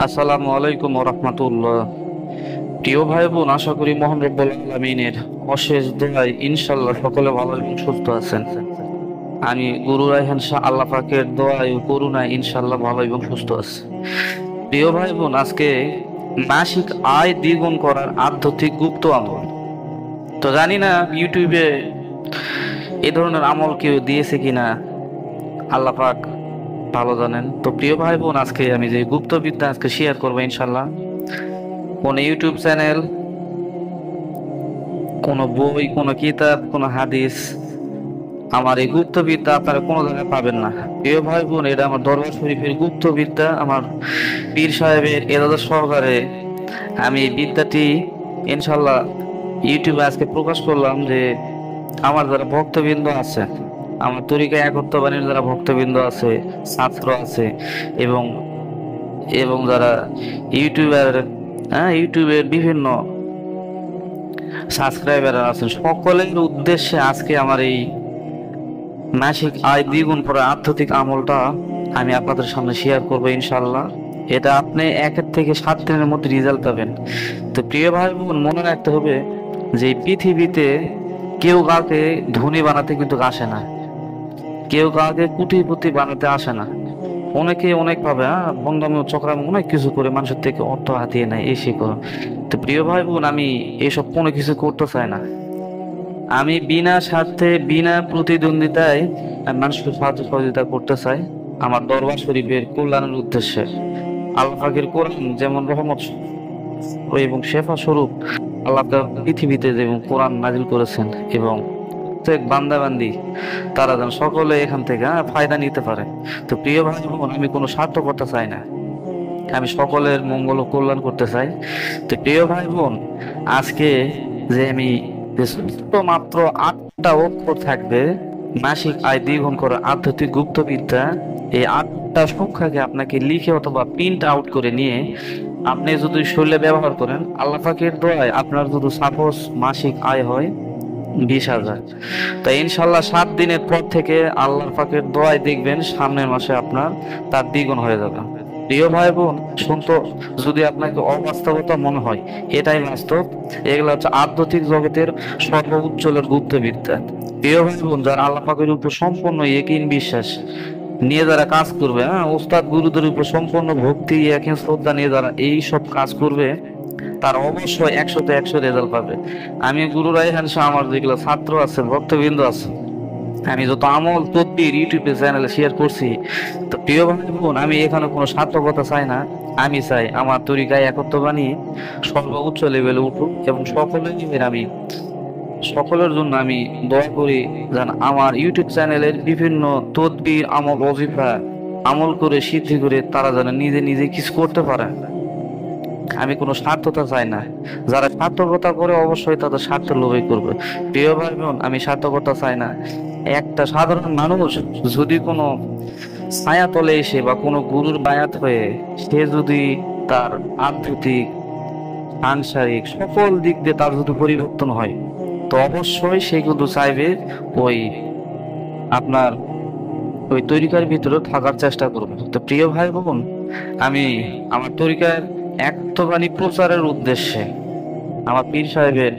আসসালামু আলাইকুম ওয়া রাহমাতুল্লাহ। প্রিয় ভাই বোন, আশা করি মহান রব্বুল আলামিনের অশেষ দোয়ায় ইনশাআল্লাহ সকলে ভালো এবং সুস্থ আছেন। আমি গুরু রায়হান শাহ আল্লাহ পাকের দোয়ায় ও করুণায় ইনশাআল্লাহ ভালো এবং সুস্থ আছি। প্রিয় ভাই বোন, আজকে মাসিক আয় দ্বিগুণ করার আধ্যাত্মিক গুপ্ত আমল। তো জানি না ইউটিউবে এ ধরনের আমল কেউ দিয়েছে কিনা, আল্লাহ পাক ভালো জানেন। তো প্রিয় ভাই বোন, আজকে আমি যে গুপ্ত বিদ্যা আজকে শেয়ার করবো ইনশাআল্লাহ, কোন ইউটিউব চ্যানেল, কোন বই, কোন কিতাব, কোন হাদিস, আমার এই গুপ্ত বিদ্যা আপনারা কোনো জায়গায় পাবেন না। প্রিয় ভাই বোন, এটা আমার দরবার শরীফের গুপ্ত বিদ্যা, আমার পীর সাহেবের এজাজত সহকারে আমি এই বিদ্যাটি ইনশাল্লাহ ইউটিউবে আজকে প্রকাশ করলাম, যে আমার যারা ভক্তবৃন্দ আছে, আমার তরিকা একত্ববাণীর যারা ভক্তবৃন্দ আছে, ছাত্র আছে, এবং এবং যারা ইউটিউবার, ইউটিউবের বিভিন্ন সাবস্ক্রাইবার আছেন, সকলের উদ্দেশ্যে আজকে আমার এই মাসিক আয় দ্বিগুণ করার আধ্যাত্মিক আমলটা আমি আপনাদের সামনে শেয়ার করবো ইনশাল্লাহ। এটা আপনি 1 থেকে 7 দিনের মধ্যে রেজাল্ট পাবেন। তো প্রিয় ভাই বোন, মনে রাখতে হবে যে এই পৃথিবীতে কেউ কাউকে ধনী বানাতে কিন্তু আসে না, কেউ কাউকে কোটিপতি বানাতে আসে না। অনেকে অনেক ভাবে বন্দামি চক্রামি অনেক কিছু করে মানুষের থেকে অর্থ হাতিয়ে নেয়, এই সে করে। তো প্রিয় ভাই বোন, আমি এসব কোনো কিছু করতে চাই না। আমি বিনা স্বার্থে, বিনা প্রতিদ্বন্দ্বিতায় আমি মানুষকে সাহায্য সহযোগিতা করতে চাই আমার দরবার শরীফের কল্যাণের উদ্দেশ্যে। আল্লাহ পাকের কোরআন যেমন রহমত এবং শেফা স্বরূপ, আল্লাহ তাআলা পৃথিবীতে যেমন কোরআন নাজিল করেছেন, এবং প্রত্যেক বান্দাবান্দি তারা যেন সকলে এখান থেকে ফায়দা নিতে পারে। তো প্রিয় ভাই বোন, আমি কোনো স্বার্থ করতে চাই না, আমি সকলের মঙ্গল ও কল্যাণ করতে চাই। তো প্রিয় ভাই বোন, আজকে যে আমি যে মাত্র 8টা অক্ষর থাকবে মাসিক আয় দ্বিগুণ করার আধ্যাত্মিক গুপ্তবিদ্যা, এই 8টা সংখ্যাকে আপনাকে লিখে অথবা প্রিন্ট আউট করে নিয়ে আপনি যদি শরীরে ব্যবহার করেন, আল্লাহ পাকের দোয়ায় আপনার যদি সাপোজ মাসিক আয় হয় 20,000, তা ইনশাল্লাহ 7 দিনের পর থেকে আল্লাহ পাকের দোয়ায় দেখবেন সামনের মাসে আপনার তার দ্বিগুণ হয়ে যাবে। প্রিয় ভাই বোন, শুনতো যদি আপনাকে অবাস্তবতা মনে হয়, এটাই বাস্তব। এগুলো হচ্ছে আধ্যাত্মিক জগতের সর্বোচ্চলের গুপ্তবিদ্যা। প্রিয় ভাই বোন, যারা আল্লাহ পাকের উপর সম্পূর্ণ ইকিন বিশ্বাস নিয়ে যারা কাজ করবে, ওস্তাদ গুরুদের উপর সম্পূর্ণ ভক্তি ইকিন শ্রদ্ধা নিয়ে যারা এই সব কাজ করবে, তার অবশ্যই 100-তে 100 রেজাল্ট পাবে। আমি গুরু রায়হান শাহ, আমার যেগুলো ছাত্র আছে, ভক্তবৃন্দ আছে, আমি যত আমল তদবির ইউটিউবে চ্যানেলে শেয়ার করছি, তো প্রিয় ভাই বোন, আমি এখানে কোনো সার্থকতা চাই না। আমি চাই আমার তরিকায় একত্ববাণী সর্বোচ্চ লেভেলে উঠুক, এবং আমি সকলের জন্য আমি দয়া করি যেন আমার ইউটিউব চ্যানেলের বিভিন্ন তদবির, আমল, ওজিফা আমল করে সিদ্ধি করে তারা যেন নিজে নিজে কিছু করতে পারে। আমি কোনো স্বার্থতা চাই না। যারা স্বার্থকতা করে অবশ্যই তাদের স্বার্থ লোভই করবে। প্রিয় ভাই বোন, আমি স্বার্থকতা চাই না। একটা সাধারণ মানুষ যদি কোনো ছায়া তলে এসে বা কোনো গুরুর বায়াত হয়ে সে যদি তার আধ্যাত্মিক, সাংসারিক সকল দিক দিয়ে তার যদি পরিবর্তন হয়, তো অবশ্যই সে কিন্তু চাইবে ওই আপনার ওই তরিকার ভিতরে থাকার চেষ্টা করবে। তো প্রিয় ভাই বোন, আমি আমার তরিকার একটুখানি প্রচারের উদ্দেশ্যে আমার পীর সাহেবের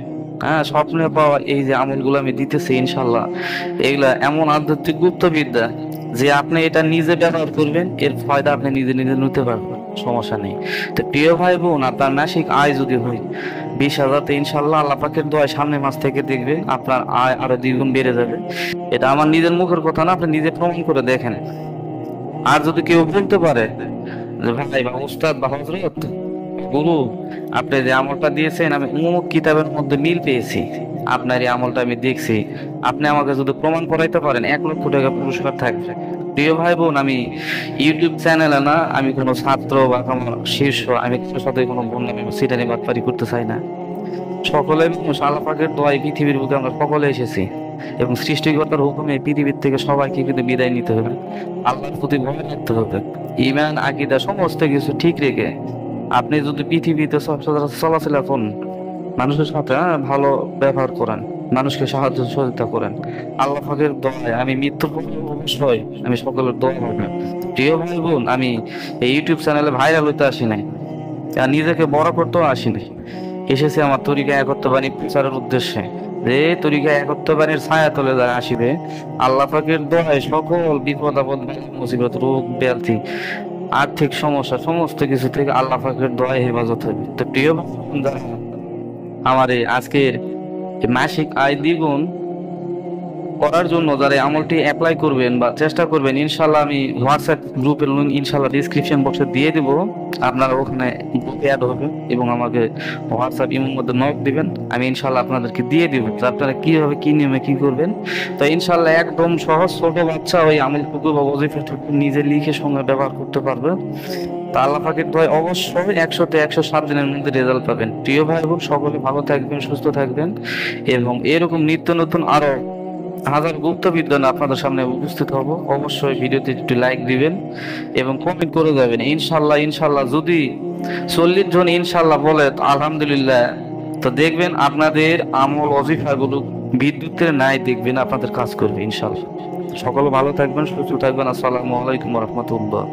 স্বপ্নে পাওয়া এই যে আমলগুলো আমি দিতেছি ইনশাল্লাহ, এগুলা এমন আধ্যাত্মিক গুপ্তবিদ্যা যে আপনি এটা নিজে ব্যবহার করবেন, এর ফায়দা আপনি নিজে নিজে নিতে পারবেন, সমস্যা নেই। তো প্রিয় ভাই বোন, আপনার মাসিক আয় যদি হয় 20,000, ইনশাল্লাহ আল্লাহ পাকের দোয়ায় সামনের মাস থেকে দেখবেন আপনার আয় আরো দ্বিগুণ বেড়ে যাবে। এটা আমার নিজের মুখের কথা না, আপনি নিজে প্রমাণ করে দেখেন। আর যদি কেউ বলতে পারে যে ভাই বা উস্তাদ বা হযরত গুরু, আপনি যে আমলটা দিয়েছেন আমি অমুক কিতাবের মধ্যে মিল পেয়েছি, আপনার এই আমলটা আমি দেখছি, আপনি আমাকে যদি প্রমাণ করাইতে পারেন 1 লক্ষ টাকা পুরস্কার থাকবে। প্রিয় ভাই বোন, আমি ইউটিউব চ্যানেলে না, আমি কোনো ছাত্র বা কোনো শীর্ষ, আমি কারোর সাথে কোনো বন্ধু সিটানি বাটপারি করতে চাই না। সকলে মানুষ, আল্লাহ পাকের দোয়ায় পৃথিবীর বুকে আমরা সকলে এসেছি, এবং সৃষ্টিকর্তার হুকুমে পৃথিবীর থেকে সবাইকে কিন্তু বিদায় নিতে হবে। আল্লাহর প্রতি ভয় রাখতে হবে, ঈমান আকীদা সমস্ত কিছু ঠিক রেখে আপনি যদি পৃথিবীতে চলাফেরা করেন, মানুষের সাথে ভালো ব্যবহার করেন, মানুষকে সাহায্য সহযোগিতা করেন। আল্লাহ পাকের দোয়ায় আমি মৃত্যুর পরে অবশ্যই আমি সকলের দোয়া হবে। প্রিয় ভাই বোন, আমি এই ইউটিউব চ্যানেলে ভাইরাল হইতে আসি নাই, আর নিজেকে বড় করতেও আসি নাই। এসেছে আমার তরিকা একত্ববাণী প্রচারের উদ্দেশ্যে, যে তরিকা একত্ববাণীর ছায়া তলে যারা আসিবে, আল্লাহ পাকের দোয়ায় সকল বিপদ আপদ মুসিবত রোগ ব্যাধি আর্থিক সমস্যা সমস্ত কিছু থেকে আল্লাহ পাকের দোয়ায় হেফাজত হবে। তো প্রিয় ভাই বোন, যারা আমার এই আজকের এই মাসিক আয় দ্বিগুণ করার জন্য যারা এই আমলটি অ্যাপ্লাই করবেন বা চেষ্টা করবেন, ইনশাল্লাহ আমি হোয়াটসঅ্যাপ গ্রুপের লিংক ইনশাল্লাহ ডিসক্রিপশন বক্সে দিয়ে দিব। আপনারা ওখানে গ্রুপে অ্যাড হবে এবং আমাকে হোয়াটসঅ্যাপ ইমোর মধ্যে নক দিবেন, আমি ইনশাল্লাহ আপনাদেরকে দিয়ে দিব যে আপনারা কিভাবে কি নিয়মে কি করবেন। তো ইনশাল্লাহ একদম সহজ, ছোট বাচ্চা ওই আমলটুকু বা ওজিফাটুকু নিজে লিখে সঙ্গে ব্যবহার করতে পারবে। তা আল্লাহ পাকের দোয়ায় অবশ্যই 100-107 দিনের মধ্যে রেজাল্ট পাবেন। প্রিয় ভাই বোন, সকলে ভালো থাকবেন, সুস্থ থাকবেন এবং এরকম নিত্য নতুন আরো হাজার গুপ্ত বিদ্যা আপনাদের সামনে উপস্থিত হব। অবশ্যই ভিডিওতে একটু লাইক দিবেন এবং কমেন্ট করে যাবেন। ইনশাল্লাহ ইনশাল্লাহ যদি 40 জন ইনশাল্লাহ বলে তো আলহামদুলিল্লাহ, তো দেখবেন আপনাদের আমল ওজিফাগুলো বিদ্যুতের ন্যায় দেখবেন আপনাদের কাজ করবে ইনশাল্লাহ। সকলে ভালো থাকবেন, সুস্থ থাকবেন। আসসালামু আলাইকুম রহমতুল্লাহ।